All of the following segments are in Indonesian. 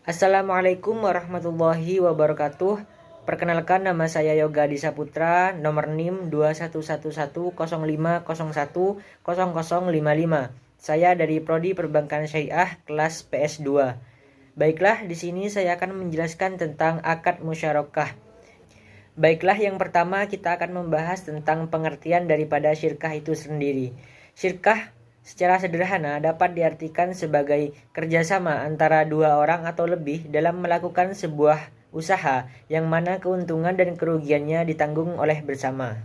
Assalamualaikum warahmatullahi wabarakatuh. Perkenalkan, nama saya Yoga Disa Putra, nomor NIM 211105101055. Saya dari Prodi Perbankan Syariah kelas PS2. Baiklah, di sini saya akan menjelaskan tentang akad musyarakah. Baiklah, yang pertama kita akan membahas tentang pengertian daripada syirkah itu sendiri. Syirkah secara sederhana dapat diartikan sebagai kerjasama antara dua orang atau lebih dalam melakukan sebuah usaha yang mana keuntungan dan kerugiannya ditanggung oleh bersama.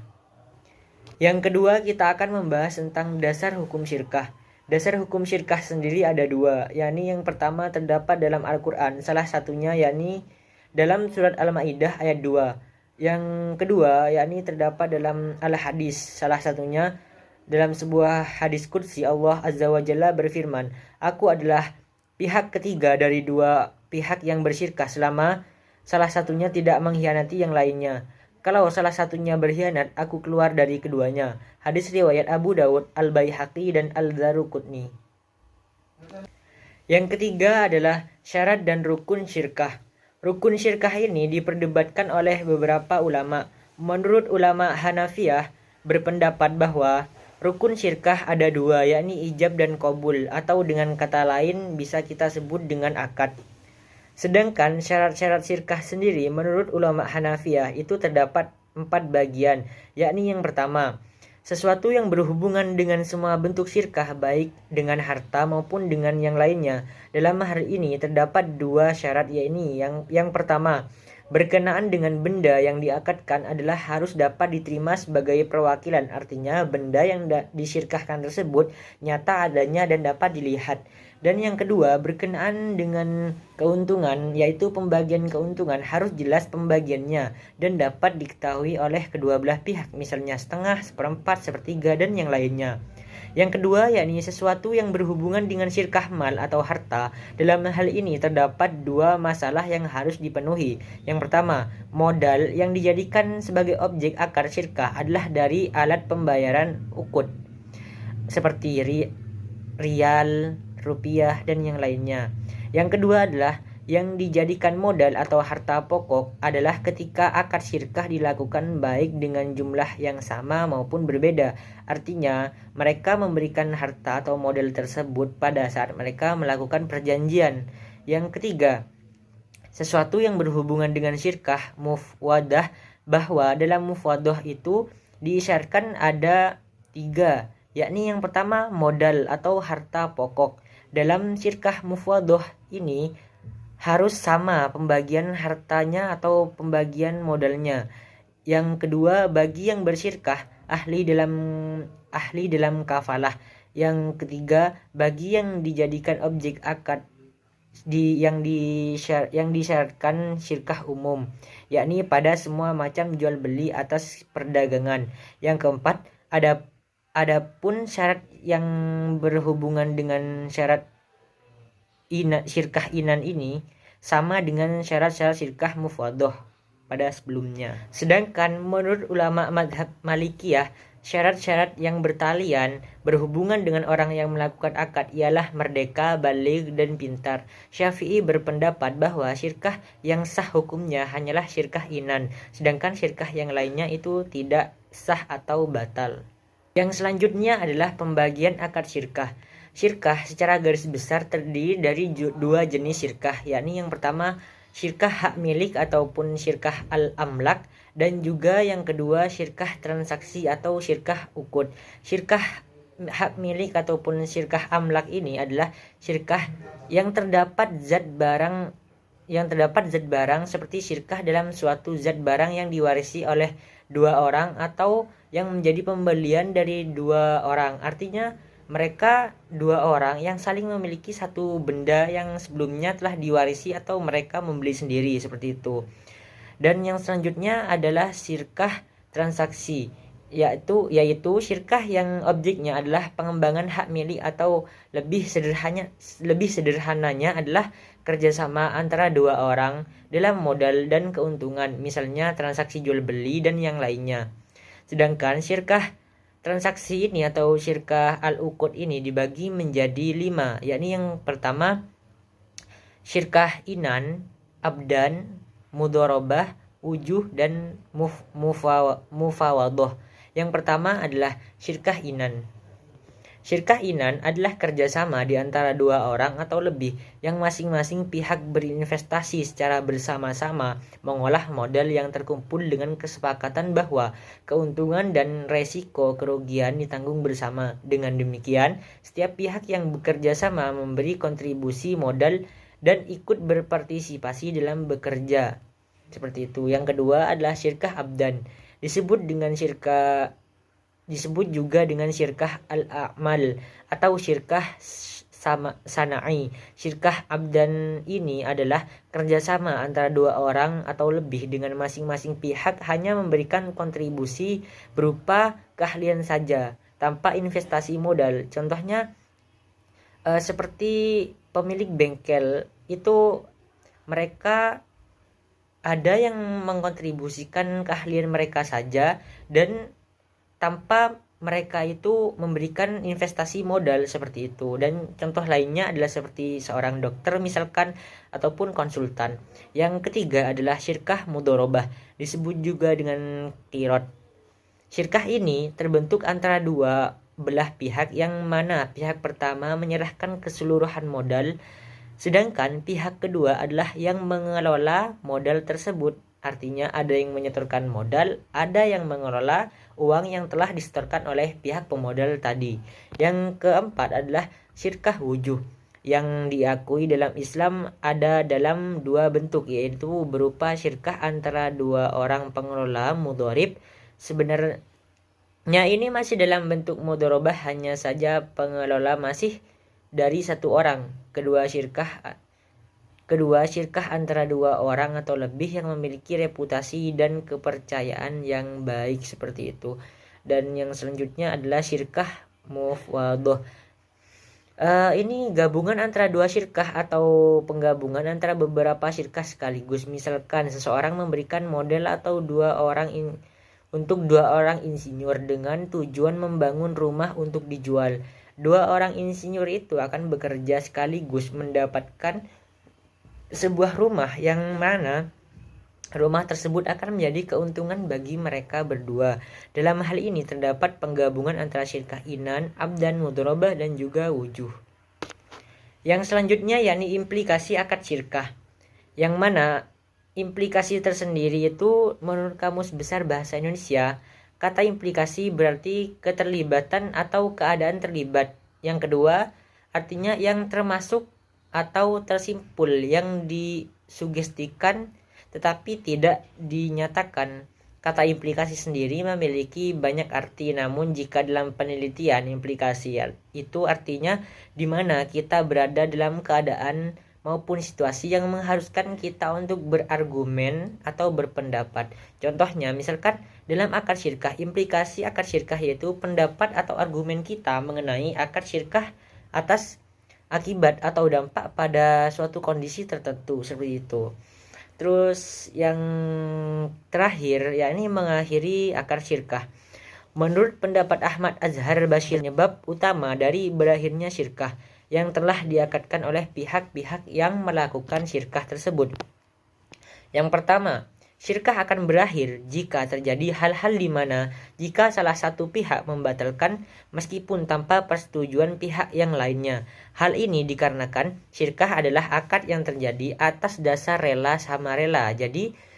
Yang kedua, kita akan membahas tentang dasar hukum syirkah. Dasar hukum syirkah sendiri ada dua, yakni yang pertama terdapat dalam Al-Quran, salah satunya yakni dalam surat Al-Ma'idah ayat 2. Yang kedua yakni terdapat dalam Al-Hadis, salah satunya dalam sebuah hadis qudsi Allah Azza wa Jalla berfirman, "Aku adalah pihak ketiga dari dua pihak yang bersyirkah selama salah satunya tidak mengkhianati yang lainnya. Kalau salah satunya berkhianat, aku keluar dari keduanya." Hadis riwayat Abu Dawud, Al-Baihaqi dan Al-Daruqutni. Yang ketiga adalah syarat dan rukun syirkah. Rukun syirkah ini diperdebatkan oleh beberapa ulama. Menurut ulama Hanafiyah berpendapat bahwa rukun syirkah ada dua, yakni ijab dan qabul, atau dengan kata lain bisa kita sebut dengan akad. Sedangkan syarat-syarat syirkah sendiri menurut ulama Hanafiyah itu terdapat 4 bagian, yakni yang pertama, sesuatu yang berhubungan dengan semua bentuk syirkah baik dengan harta maupun dengan yang lainnya. Dalam hal ini terdapat dua syarat, yakni yang pertama, berkenaan dengan benda yang diakadkan adalah harus dapat diterima sebagai perwakilan, artinya benda yang disyirkahkan tersebut nyata adanya dan dapat dilihat. Dan yang kedua, berkenaan dengan keuntungan, yaitu pembagian keuntungan harus jelas pembagiannya dan dapat diketahui oleh kedua belah pihak, misalnya setengah, seperempat, sepertiga, dan yang lainnya. Yang kedua, yakni sesuatu yang berhubungan dengan syirkah mal atau harta. Dalam hal ini terdapat dua masalah yang harus dipenuhi. Yang pertama, modal yang dijadikan sebagai objek akar syirkah adalah dari alat pembayaran uqud, seperti rial, rupiah, dan yang lainnya. Yang kedua adalah yang dijadikan modal atau harta pokok adalah ketika akad syirkah dilakukan baik dengan jumlah yang sama maupun berbeda. Artinya, mereka memberikan harta atau modal tersebut pada saat mereka melakukan perjanjian. Yang ketiga, sesuatu yang berhubungan dengan syirkah mufwadah, bahwa dalam mufwadah itu diisyaratkan ada 3, yakni yang pertama modal atau harta pokok. Dalam syirkah mufwadah ini harus sama pembagian hartanya atau pembagian modalnya. Yang kedua, bagi yang bersyirkah ahli dalam kafalah. Yang ketiga, bagi yang dijadikan objek akad yang disyaratkan syirkah umum, yakni pada semua macam jual beli atas perdagangan. Yang keempat, adapun syarat yang berhubungan dengan syarat syirkah inan ini sama dengan syarat-syarat syirkah mufwadah pada sebelumnya. Sedangkan menurut ulama madhab Malikiyah, syarat-syarat yang bertalian berhubungan dengan orang yang melakukan akad ialah merdeka, baligh, dan pintar. Syafi'i berpendapat bahwa syirkah yang sah hukumnya hanyalah syirkah inan, sedangkan syirkah yang lainnya itu tidak sah atau batal. Yang selanjutnya adalah pembagian akad syirkah. Syirkah secara garis besar terdiri dari dua jenis syirkah, yakni yang pertama syirkah hak milik ataupun syirkah al-amlak, dan juga yang kedua syirkah transaksi atau syirkah uqud. Syirkah hak milik ataupun syirkah amlak ini adalah syirkah yang terdapat zat barang seperti syirkah dalam suatu zat barang yang diwarisi oleh dua orang atau yang menjadi pembelian dari dua orang. Artinya mereka dua orang yang saling memiliki satu benda yang sebelumnya telah diwarisi atau mereka membeli sendiri, seperti itu. Dan yang selanjutnya adalah syirkah transaksi, yaitu syirkah yang objeknya adalah pengembangan hak milik atau lebih sederhananya adalah kerjasama antara dua orang dalam modal dan keuntungan, misalnya transaksi jual beli dan yang lainnya. Sedangkan syirkah transaksi ini atau syirkah al-uqud ini dibagi menjadi 5, yakni yang pertama syirkah inan, abdan, mudharabah, wujuh, dan mufawadoh. Yang pertama adalah syirkah inan. Syirkah inan adalah kerjasama di antara dua orang atau lebih yang masing-masing pihak berinvestasi secara bersama-sama mengolah modal yang terkumpul dengan kesepakatan bahwa keuntungan dan resiko kerugian ditanggung bersama. Dengan demikian, setiap pihak yang bekerja sama memberi kontribusi modal dan ikut berpartisipasi dalam bekerja. Seperti itu. Yang kedua adalah syirkah abdan. Disebut juga dengan syirkah al-a'mal atau syirkah sana'i. Syirkah abdan ini adalah kerjasama antara dua orang atau lebih dengan masing-masing pihak hanya memberikan kontribusi berupa keahlian saja tanpa investasi modal. Contohnya seperti pemilik bengkel itu, mereka ada yang mengkontribusikan keahlian mereka saja dan tanpa mereka itu memberikan investasi modal seperti itu. Dan contoh lainnya adalah seperti seorang dokter misalkan ataupun konsultan. Yang ketiga adalah syirkah mudharabah, disebut juga dengan qirad. Syirkah ini terbentuk antara dua belah pihak yang mana pihak pertama menyerahkan keseluruhan modal sedangkan pihak kedua adalah yang mengelola modal tersebut. Artinya ada yang menyetorkan modal, ada yang mengelola uang yang telah disetorkan oleh pihak pemodal tadi. Yang keempat adalah syirkah wujuh, yang diakui dalam Islam ada dalam dua bentuk, yaitu berupa syirkah antara dua orang pengelola mudharib. Sebenarnya ini masih dalam bentuk mudharabah, hanya saja pengelola masih dari satu orang. Kedua syirkah antara dua orang atau lebih yang memiliki reputasi dan kepercayaan yang baik, seperti itu. Dan yang selanjutnya adalah syirkah mufawadoh. Ini gabungan antara dua syirkah atau penggabungan antara beberapa syirkah sekaligus. Misalkan seseorang memberikan modal atau untuk dua orang insinyur dengan tujuan membangun rumah untuk dijual. Dua orang insinyur itu akan bekerja sekaligus mendapatkan sebuah rumah yang mana rumah tersebut akan menjadi keuntungan bagi mereka berdua. Dalam hal ini terdapat penggabungan antara syirkah inan, abdan, mudharabah, dan juga wujuh. Yang selanjutnya yakni implikasi akad syirkah, yang mana implikasi tersendiri itu menurut Kamus Besar Bahasa Indonesia, kata implikasi berarti keterlibatan atau keadaan terlibat. Yang kedua artinya yang termasuk atau tersimpul, yang disugestikan tetapi tidak dinyatakan. Kata implikasi sendiri memiliki banyak arti, namun jika dalam penelitian implikasi itu artinya di mana kita berada dalam keadaan maupun situasi yang mengharuskan kita untuk berargumen atau berpendapat. Contohnya misalkan dalam akad syirkah, implikasi akad syirkah yaitu pendapat atau argumen kita mengenai akad syirkah atas akibat atau dampak pada suatu kondisi tertentu, seperti itu. Terus yang terakhir yakni mengakhiri akad syirkah. Menurut pendapat Ahmad Azhar Bashir, penyebab utama dari berakhirnya syirkah yang telah diakadkan oleh pihak-pihak yang melakukan syirkah tersebut. Yang pertama, syirkah akan berakhir jika terjadi hal-hal di mana jika salah satu pihak membatalkan meskipun tanpa persetujuan pihak yang lainnya. Hal ini dikarenakan syirkah adalah akad yang terjadi atas dasar rela sama rela. Jadi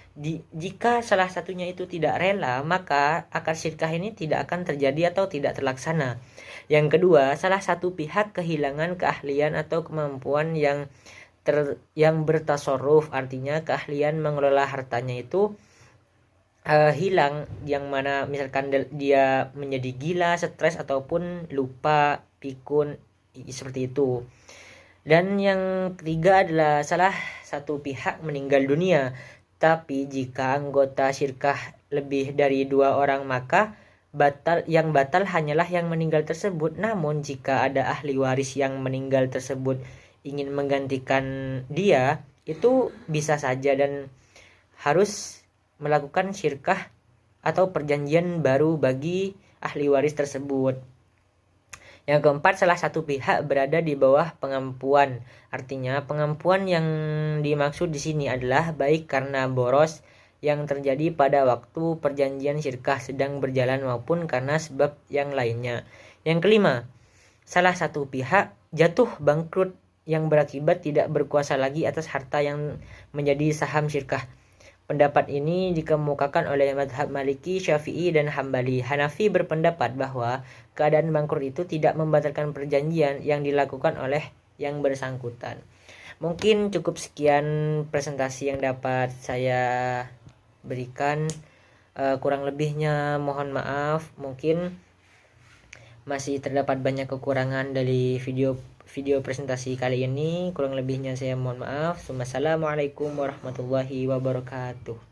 jika salah satunya itu tidak rela, maka akad syirkah ini tidak akan terjadi atau tidak terlaksana. Yang kedua, salah satu pihak kehilangan keahlian atau kemampuan yang bertasarruf, artinya keahlian mengelola hartanya itu hilang, yang mana misalkan dia menjadi gila, stres, ataupun lupa, pikun, seperti itu. Dan yang ketiga adalah salah satu pihak meninggal dunia. Tapi jika anggota syirkah lebih dari dua orang, maka yang batal hanyalah yang meninggal tersebut. Namun jika ada ahli waris yang meninggal tersebut ingin menggantikan dia, itu bisa saja dan harus melakukan syirkah atau perjanjian baru bagi ahli waris tersebut. Yang keempat, salah satu pihak berada di bawah pengampuan. Artinya, pengampuan yang dimaksud di sini adalah baik karena boros yang terjadi pada waktu perjanjian syirkah sedang berjalan maupun karena sebab yang lainnya. Yang kelima, salah satu pihak jatuh bangkrut yang berakibat tidak berkuasa lagi atas harta yang menjadi saham syirkah. Pendapat ini dikemukakan oleh mazhab Maliki, Syafi'i, dan Hambali. Hanafi berpendapat bahwa keadaan bangkrut itu tidak membatalkan perjanjian yang dilakukan oleh yang bersangkutan. Mungkin cukup sekian presentasi yang dapat saya berikan. Kurang lebihnya mohon maaf. Mungkin masih terdapat banyak kekurangan dari video presentasi kali ini. Kurang lebihnya saya mohon maaf. Wassalamualaikum warahmatullahi wabarakatuh.